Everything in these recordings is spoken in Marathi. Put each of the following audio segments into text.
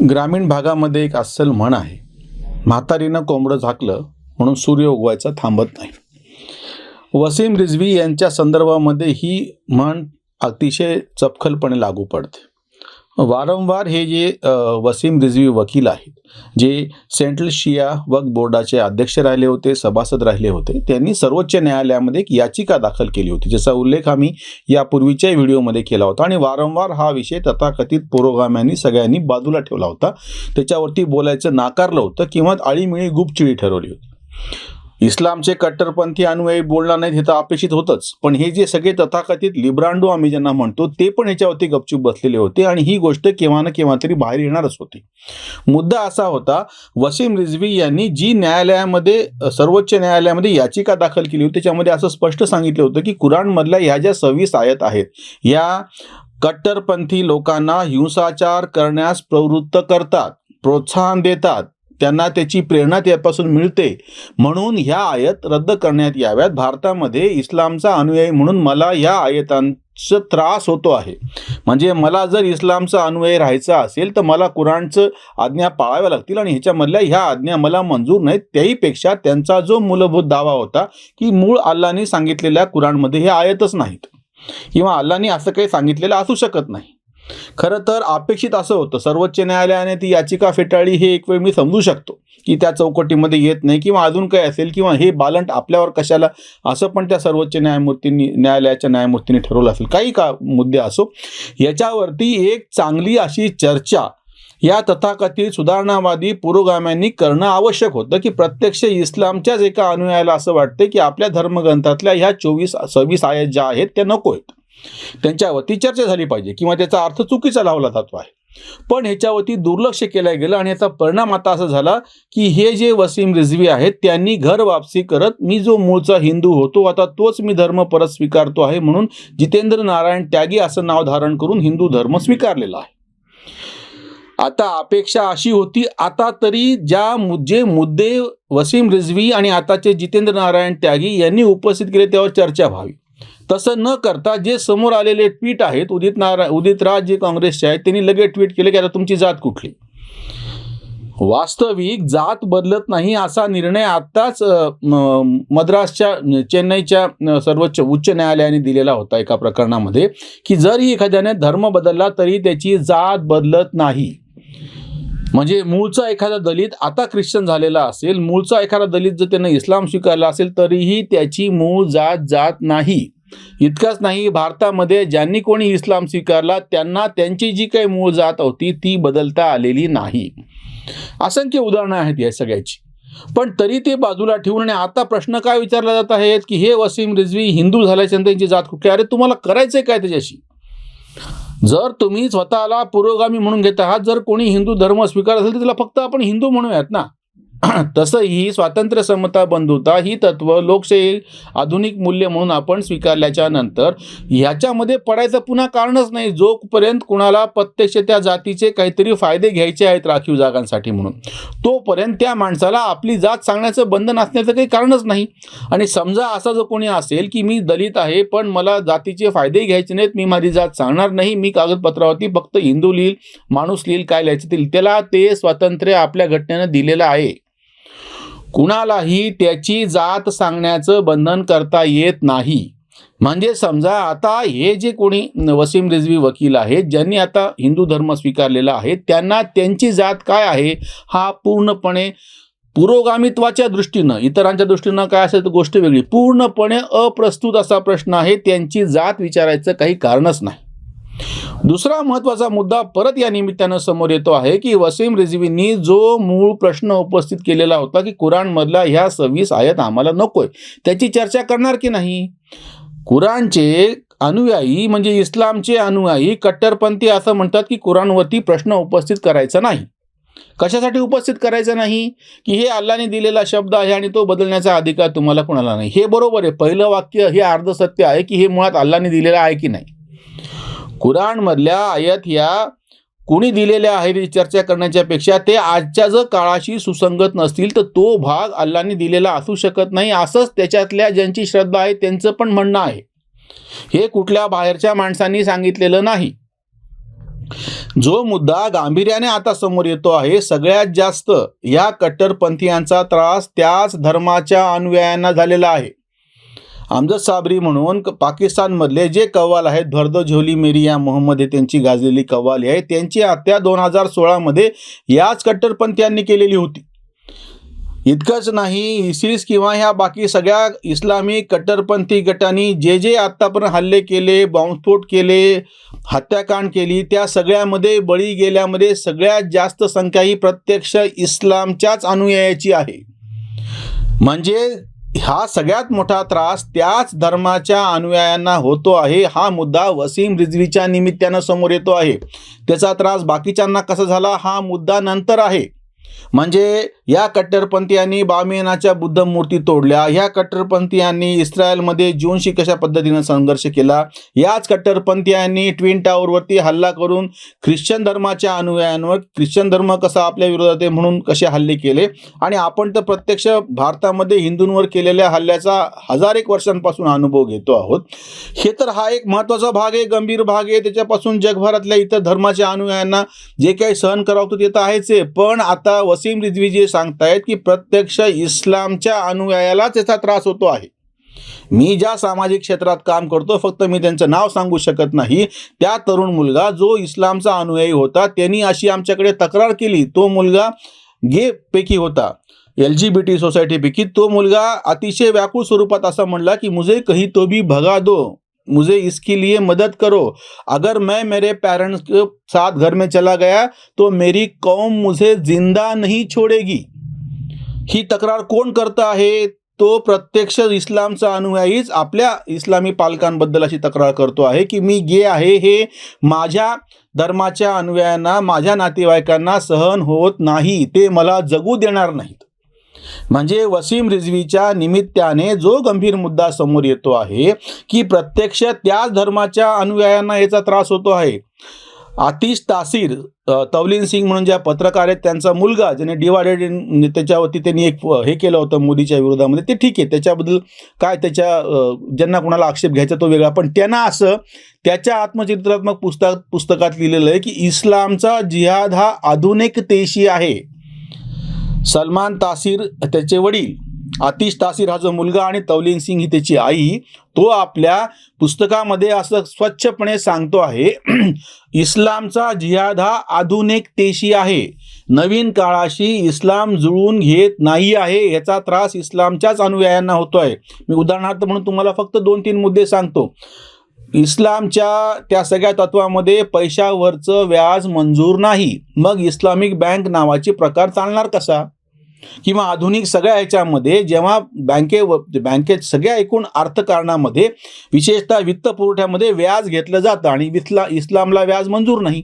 ग्रामीण भागामध्ये एक अस्सल म्हण आहे, म्हातारीनं कोंबडं झाकलं म्हणून सूर्य उगवायचा थांबत नाही. वसीम रिझवी यांच्या संदर्भामध्ये ही म्हण अतिशय चपखलपणे लागू पडते. वारंवार हे जे वसीम रिझवी वकील आहेत, जे सेंट्रल शिया वक्फ बोर्डाचे अध्यक्ष राहिले होते, सभासद राहिले होते, त्यांनी सर्वोच्च न्यायालयामध्ये एक याचिका दाखल केली होती, ज्याचा उल्लेख आम्ही यापूर्वीच्या व्हिडिओमध्ये केला होता. आणि वारंवार हा विषय तथाकथित पुरोगाम्यांनी सगळ्यांनी बाजूला ठेवला होता, त्याच्यावरती बोलायचं नाकारलं होतं किंवा आळीमिळी गुपचिडी ठरवली होती. इस्लामचे कट्टरपंथी अनुयायी बोलणार नाहीत हे तर अपेक्षित होतंच, पण हे जे सगळे तथाकथित लिब्रांडो आम्ही ज्यांना म्हणतो ते पण ह्याच्यावरती गपचूप बसलेले होते आणि ही गोष्ट केव्हा ना केव्हा तरी बाहेर येणारच होती. मुद्दा असा होता, वसीम रिझवी यांनी जी न्यायालयामध्ये सर्वोच्च न्यायालयामध्ये याचिका दाखल केली होती त्याच्यामध्ये असं स्पष्ट सांगितलं होतं की कुराणमधल्या ह्या ज्या 26 आयत आहेत, या कट्टरपंथी लोकांना हिंसाचार करण्यास प्रवृत्त करतात, प्रोत्साहन देतात, त्यांना त्याची प्रेरणा त्यापासून मिळते, म्हणून ह्या आयत रद्द करण्यात याव्यात. भारतामध्ये इस्लामचा अनुयायी म्हणून मला या आयतांचा त्रास होतो आहे. म्हणजे मला जर इस्लामचा अनुयायी राहायचा असेल तर मला कुराणचं आज्ञा पाळाव्या लागतील आणि ह्याच्यामधल्या ह्या आज्ञा मला मंजूर नाहीत. त्याहीपेक्षा त्यांचा जो मूलभूत दावा होता की मूळ अल्लाहने सांगितलेल्या कुराणमध्ये हे आयतच नाहीत किंवा अल्लाहने असं काही सांगितलेलं असू शकत नाही. खरं तर अपेक्षित असं होतं, सर्वोच्च न्यायालयाने ती याचिका फेटाळली हे एक वेळ मी समजू शकतो की त्या चौकटीमध्ये येत नाही किंवा अजून काय असेल किंवा हे बालंट आपल्यावर कशाला असं पण त्या सर्वोच्च न्यायालयाच्या न्यायमूर्तींनी ठरवलं असेल, काही का मुद्दे असो. याच्यावरती एक चांगली अशी चर्चा या तथाकथित सुधारणावादी पुरोगाम्यांनी करणं आवश्यक होतं की प्रत्यक्ष इस्लामच्याच एका अनुयायाला असं वाटतं की आपल्या धर्मग्रंथातल्या ह्या 26 आयत ज्या आहेत त्या नको आहेत, त्यांच्यावरती चर्चा झाली पाहिजे किंवा त्याचा अर्थ चुकीचा लावला जातो आहे. पण ह्याच्यावरती दुर्लक्ष केलं गेलं आणि याचा परिणाम आता असा झाला की हे जे वसीम रिझवी आहेत त्यांनी घर वापसी करत मी जो मूळचा हिंदू होतो आता तोच मी धर्म परत स्वीकारतो आहे म्हणून जितेंद्र नारायण त्यागी असं नाव धारण करून हिंदू धर्म स्वीकारलेला आहे. आता अपेक्षा अशी होती आता तरी जे मुद्दे वसीम रिझवी आणि आताचे जितेंद्र नारायण त्यागी यांनी उपस्थित केले त्यावर चर्चा व्हावी. तसं न करता जे समोर आलेले ट्विट आहेत, उदित राज जे काँग्रेसचे आहेत त्यांनी लगेच ट्विट केले की आता तुमची जात कुठली. वास्तविक जात बदलत नाही असा निर्णय आत्ताच मद्रासच्या चेन्नईच्या सर्वोच्च उच्च न्यायालयाने दिलेला होता एका प्रकरणामध्ये की जरी एखाद्याने धर्म बदलला तरी त्याची जात बदलत नाही. म्हणजे मूळचा एखादा दलित आता ख्रिश्चन झालेला असेल, मूळचा एखादा दलित जर त्यानं इस्लाम स्वीकारला असेल तरीही त्याची मूळ जात जात नाही. इतकंच नाही, भारतामध्ये ज्यांनी कोणी इस्लाम स्वीकारला त्यांना त्यांची जी काही मूळ जात होती ती बदलता आलेली नाही. असंख्य उदाहरणं आहेत या सगळ्याची. पण तरी ते बाजूला ठेवून आणि आता प्रश्न काय विचारला जात आहेत की हे वसीम रिझवी हिंदू झाल्याच्या नंतर त्यांची जात कुठली. अरे तुम्हाला करायचंय काय त्याच्याशी? जर तुम्ही स्वतःला पुरोगामी म्हणून घेत आहात, जर कोणी हिंदू धर्म स्वीकार असेल तर त्याला फक्त आपण हिंदू म्हणूयात ना. तसं ही स्वातंत्र्य, समता, बंधुता ही तत्व लोकशाही आधुनिक मूल्य म्हणून आपण स्वीकारल्याच्या नंतर ह्याच्यामध्ये पडायचं पुन्हा कारणच नाही. जोपर्यंत कुणाला प्रत्यक्ष त्या जातीचे काहीतरी फायदे घ्यायचे आहेत राखीव जागांसाठी म्हणून, तोपर्यंत त्या माणसाला आपली जात सांगण्याचं बंधन असण्याचं काही कारणच नाही. आणि समजा असा जो कोणी असेल की मी दलित आहे पण मला जातीचे फायदे घ्यायचे नाहीत, मी माझी जात सांगणार नाही, मी कागदपत्रावरती फक्त हिंदू लिहिल, माणूस लिहिल, काय लिहायचं ते, त्याला ते स्वातंत्र्य आपल्या घटनेनं दिलेलं आहे. कुणालाही त्याची जात सांगण्याचं बंधन करता येत नाही. म्हणजे समजा आता हे जे कोणी वसीम रिझवी वकील आहेत ज्यांनी आता हिंदू धर्म स्वीकारलेला आहे त्यांना त्यांची जात काय आहे हा पूर्णपणे पुरोगामित्वाच्या दृष्टीनं, इतरांच्या दृष्टीनं काय असेल तर गोष्ट वेगळी, पूर्णपणे अप्रस्तुत असा प्रश्न आहे. त्यांची जात विचारायचं काही कारणच नाही. दुसरा महत्त्वाचा मुद्दा परत या निमित्तानं समोर येतो आहे की वसीम रिझवींनी जो मूळ प्रश्न उपस्थित केलेला होता की कुराणमधला ह्या 26 आयत आम्हाला नकोय, त्याची चर्चा करणार की नाही. कुराणचे अनुयायी म्हणजे इस्लामचे अनुयायी कट्टरपंथी असं म्हणतात की कुराणवरती प्रश्न उपस्थित करायचा नाही. कशासाठी उपस्थित करायचं नाही की हे अल्लाने दिलेला शब्द आहे आणि तो बदलण्याचा अधिकार तुम्हाला कोणाला नाही. हे बरोबर आहे, पहिलं वाक्य हे अर्ध सत्य आहे की हे मुळात अल्लाने दिलेलं आहे की नाही. कुराणमधल्या आयत ह्या कोणी दिलेल्या आहेत चर्चा करण्याच्या पेक्षा ते आजच्या जर काळाशी सुसंगत नसतील तर तो भाग अल्लाने दिलेला असू शकत नाही, असंच त्याच्यातल्या ज्यांची श्रद्धा आहे त्यांचं पण म्हणणं आहे. हे कुठल्या बाहेरच्या माणसांनी सांगितलेलं नाही. जो मुद्दा गांभीर्याने आता समोर येतो आहे, सगळ्यात जास्त या कट्टरपंथीयांचा त्रास त्याच धर्माच्या अनुयायांना झालेला आहे. अमजद साबरी म्हणून पाकिस्तानमधले जे कव्वाल आहेत, भरदो झोली मेरी या मोहम्मद हे त्यांची गाजलेली कव्वाली आहे, त्यांची हत्या 2016 मध्ये याच कट्टरपंथीयांनी केलेली होती. इतकंच नाही, इसिस किंवा ह्या बाकी सगळ्या इस्लामी कट्टरपंथी गटांनी जे आत्तापर्यंत हल्ले केले, बॉम्बस्फोट केले, हत्याकांड केली, त्या सगळ्यामध्ये बळी गेल्यामध्ये सगळ्यात जास्त संख्या ही प्रत्यक्ष इस्लामच्याच अनुयायाची आहे. म्हणजे हा सगळ्यात मोठा त्रास त्याच धर्माच्या अनुयायांना होतो आहे. हा मुद्दा वसीम रिझवीच्या निमित्तानं समोर येतो आहे. त्याचा त्रास बाकीच्यांना कसा झाला हा मुद्दा नंतर आहे. म्हणजे या कट्टरपंथीयांनी बामियानाच्या बुद्ध मूर्ती तोडल्या, ह्या कट्टरपंथीयांनी इस्रायलमध्ये ज्यूंशी कशा पद्धतीनं संघर्ष केला, याच कट्टरपंथीयांनी ट्विन टावरवरती हल्ला करून ख्रिश्चन धर्माच्या अनुयायांवर, ख्रिश्चन धर्म कसा आपल्या विरोधात आहे म्हणून कसे हल्ले केले. आणि आपण तर प्रत्यक्ष भारतामध्ये हिंदूंवर केलेल्या हल्ल्याचा 1000 वर्षांपासून अनुभव घेतो आहोत. हे तर हा एक महत्त्वाचा भाग आहे, गंभीर भाग आहे. त्याच्यापासून जगभरातल्या इतर धर्माच्या अनुयायांना जे काही सहन करावं होतं ते तर आहेच आहे. पण आता वसीम रिझवी जे सांगतायत की प्रत्यक्ष इस्लामच्या अनुयायालाच याचा त्रास होतो आहे. मी ज्या सामाजिक क्षेत्रात काम करतो, फक्त मी त्यांचं नाव सांगू शकत नाही, त्या तरुण मुलगा जो इस्लामचा अनुयायी होता त्यांनी अशी आमच्याकडे तक्रार केली. तो मुलगा गे पैकी होता, LGBT सोसायटीपैकी. तो मुलगा अतिशय व्याकुळ स्वरूपात असं म्हणला की मुझे कहीं तो भी भगा दो, मुझे इसके लिए मदद करो, अगर मैं मेरे पेरेंट्स के साथ घर में चला गया तो मेरी कौम मुझे जिंदा नहीं छोड़ेगी. ही तक्रार कोण करत आहे? तो प्रत्यक्ष इस्लामचा अनुयायीच आपल्या इस्लामी पालकांबद्दल अशी तक्रार करतो आहे की मी गे आहे, हे माझ्या धर्माच्या अनुयायांना, माझ्या नातेवाईकांना सहन होत नाही, ते मला जगू देणार नाहीत. म्हणजे वसीम रिझवीच्या निमित्ताने जो गंभीर मुद्दा समोर येतो आहे की प्रत्यक्ष त्याच धर्माच्या अनुयायांना याचा त्रास होतो आहे. आतिश तासीर, तवलीन सिंग म्हणून ज्या पत्रकार आहेत, त्यांचा मुलगा ज्याने डिवायडेड, त्याच्यावरती त्यांनी एक हे केलं होतं मोदीच्या विरोधामध्ये, ते ठीक आहे, त्याच्याबद्दल काय त्याच्या ज्यांना कोणाला आक्षेप घ्यायचा तो वेगळा. पण त्यांना असं त्याच्या आत्मचरित्रात्मक पुस्तकात लिहिलेलं आहे की इस्लामचा जिहाद हा आधुनिकतेशी आहे. सलमान तासीर त्याचे वडील, आतिश तासीर हा जो मुलगा आणि तवलीन सिंग ही त्याची आई, तो आपल्या पुस्तकामध्ये असं स्वच्छपणे सांगतो आहे इस्लामचा जिहाद हा आधुनिकतेशी आहे, नवीन काळाशी इस्लाम जुळून घेत नाही आहे, याचा त्रास इस्लामच्याच अनुयायांना होतो आहे. मी उदाहरणार्थ म्हणून तुम्हाला फक्त 2-3 मुद्दे सांगतो. इस्लामच्या त्या सगळ्या तत्वामध्ये पैशावरचं व्याज मंजूर नाही. मग इस्लामिक बँक नावाची प्रकार चालणार कसा? किंवा आधुनिक सगळ्या ह्याच्यामध्ये जेव्हा बँकेत सगळ्या एकूण अर्थकारणामध्ये विशेषतः वित्त पुरवठ्यामध्ये व्याज घेतलं जातं आणि इस्लामला व्याज मंजूर नाही.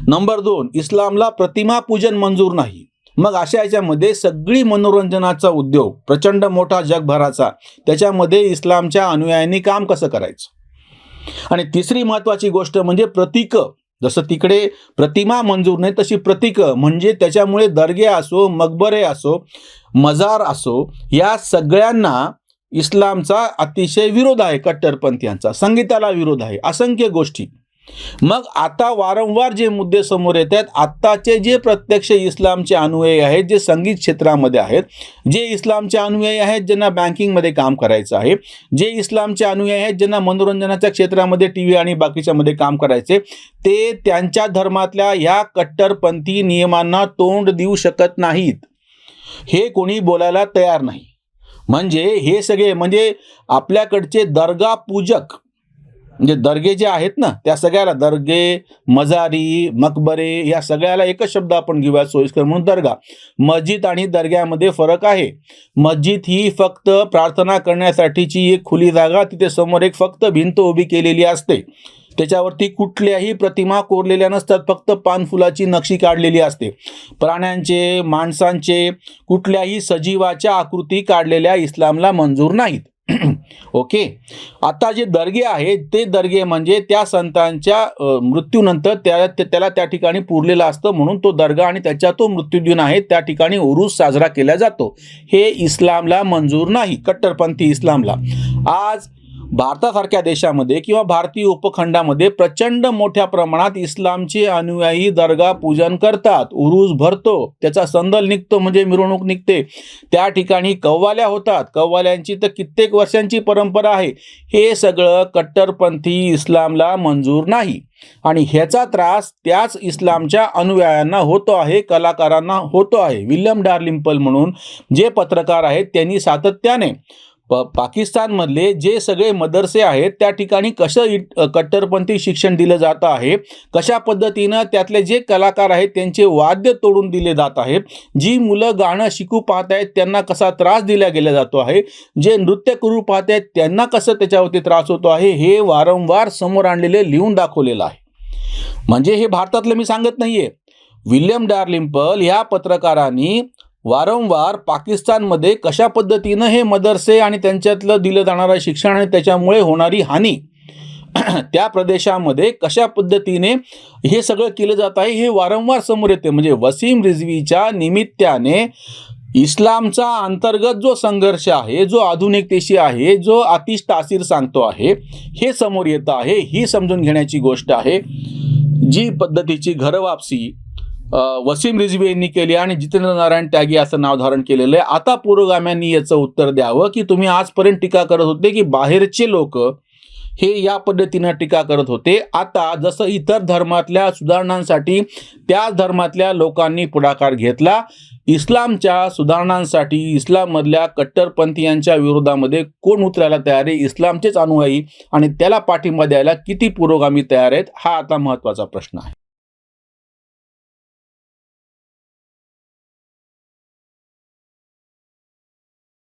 नंबर 2, इस्लामला प्रतिमा पूजन मंजूर नाही. मग अशा ह्याच्यामध्ये सगळी मनोरंजनाचा उद्योग प्रचंड मोठा जगभराचा, त्याच्यामध्ये इस्लामच्या अनुयायांनी काम कसं करायचं? आणि तिसरी महत्त्वाची गोष्ट म्हणजे प्रतीकं. जसं तिकडे प्रतिमा मंजूर नाही, तशी प्रतीकं म्हणजे त्याच्यामुळे दर्गे असो, मकबरे असो, मजार असो, या सगळ्यांना इस्लामचा अतिशय विरोध आहे. कट्टरपंथीयांचा संगीताला विरोध आहे, असंख्य गोष्टी. मग आता वारंवार जे मुद्दे समोर येत आहेत, आत्ताचे जे प्रत्यक्ष इस्लामचे अनुयायी आहेत, जे संगीत क्षेत्रामध्ये आहेत, जे इस्लामचे अनुयायी आहेत ज्यांना बँकिंगमध्ये काम करायचं आहे, जे इस्लामचे अनुयायी आहेत ज्यांना मनोरंजनाच्या क्षेत्रामध्ये TV आणि बाकीच्यामध्ये काम करायचे, ते त्यांच्या धर्मातल्या ह्या कट्टरपंथी नियमांना तोंड देऊ शकत नाहीत. हे कोणी बोलायला तयार नाही. म्हणजे हे सगळे म्हणजे आपल्याकडचे दर्गा पूजक, म्हणजे दर्गे जे आहेत ना, त्या सगळ्याला दर्गे, मजारी, मकबरे या सगळ्याला एकच शब्द आपण घेऊया सोयीस्कर म्हणून दर्गा. मस्जिद आणि दर्ग्यामध्ये फरक आहे. मस्जिद ही फक्त प्रार्थना करण्यासाठीची एक खुली जागा, तिथे समोर एक फक्त भिंत उभी केलेली असते, त्याच्यावरती कुठल्याही प्रतिमा कोरलेल्या नसतात, फक्त पानफुलाची नक्षी काढलेली असते. प्राण्यांचे, माणसांचे, कुठल्याही सजीवाच्या आकृती काढलेल्या इस्लामला मंजूर नाहीत. ओके. आता जे दर्गे आहेत ते दर्गे म्हणजे त्या संतांच्या मृत्यूनंतर त्याला त्या ठिकाणी पुरलेला असतं, म्हणून तो दर्गा आणि त्याच्या तो मृत्यूदिन आहे, त्या ठिकाणी उरूस साजरा केला जातो. हे इस्लामला मंजूर नाही, कट्टरपंथी इस्लामला. आज भारतासारख्या देशामध्ये किंवा भारतीय उपखंडामध्ये प्रचंड मोठ्या प्रमाणात इस्लामचे अनुयायी दर्गा पूजन करतात, उरूस भरतो, त्याचा संदल निघतो म्हणजे मिरवणूक निघते, त्या ठिकाणी कव्वाल्या होतात, कव्वाल्यांची तर कित्येक वर्षांची परंपरा आहे. हे सगळं कट्टरपंथी इस्लामला मंजूर नाही आणि ह्याचा त्रास त्याच इस्लामच्या अनुयायांना होतो आहे, कलाकारांना होतो आहे. विल्यम डारलिंपल म्हणून जे पत्रकार आहेत त्यांनी सातत्याने पाकिस्तानमधले जे सगळे मदरसे आहेत त्या ठिकाणी कसं कट्टरपंथी शिक्षण दिलं जातं आहे, कशा पद्धतीनं त्यातले जे कलाकार आहेत त्यांचे वाद्य तोडून दिले जात आहेत, जी मुलं गाणं शिकू पाहत आहेत त्यांना कसा त्रास दिला गेला जातो आहे, जे नृत्य करू पाहत आहेत त्यांना कसं त्याच्यावरती त्रास होतो आहे, हे वारंवार समोर आणलेले लिहून दाखवलेलं आहे. म्हणजे हे भारतातलं मी सांगत नाहीये. विल्यम डारलिंपल ह्या पत्रकारांनी वारंवार पाकिस्तानमध्ये कशा पद्धतीनं हे मदरसे आणि त्यांच्यातलं दिलं जाणारं शिक्षण आणि त्याच्यामुळे होणारी हानी त्या प्रदेशामध्ये कशा पद्धतीने हे सगळं केलं जात आहे हे वारंवार समोर येते. म्हणजे वसीम रिझवीच्या निमित्ताने इस्लामचा अंतर्गत जो संघर्ष आहे, जो आधुनिकतेशी आहे, जो आतिश तासीर सांगतो आहे, हे समोर येतं आहे. ही समजून घेण्याची गोष्ट आहे. जी पद्धतीची घरवापसी वसीम रिझवी यांनी केली आणि जितेंद्र नारायण त्यागी असं नाव धारण केलेलं आहे. आता पुरोगाम्यांनी याचं उत्तर द्यावं की तुम्ही आजपर्यंत टीका करत होते की बाहेरचे लोक हे या पद्धतीनं टीका करत होते, आता जसं इतर धर्मातल्या सुधारणांसाठी त्याच धर्मातल्या लोकांनी पुढाकार घेतला, इस्लामच्या सुधारणांसाठी इस्लाममधल्या कट्टरपंथीयांच्या विरोधामध्ये कोण उतरायला तयार आहे? इस्लामचेच अनुयायी. आणि त्याला पाठिंबा द्यायला किती पुरोगामी तयार आहेत, हा आता महत्त्वाचा प्रश्न आहे.